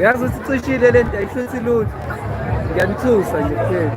yazi ukuthi icishile le nto ayishuthi lutho ngiyanithusa nje kuphela.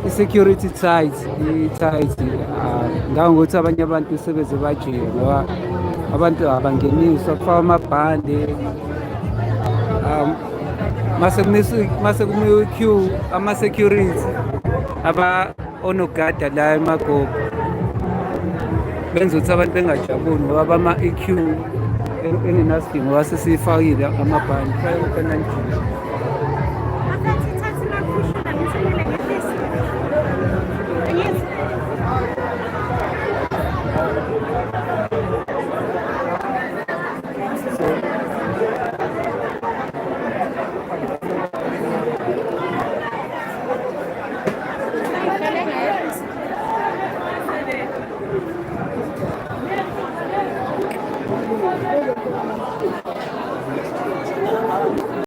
I-security tight ngangokuthi abanye abantu sebeze bajike ngoba abantu abangeniswa kufaka amabhande mase kumiwe i-queue ama-security onogada la emagogo benza ukuthi abantu bengajabuli ngoba bama i-queue engenasidingo wase siyifakile amabhande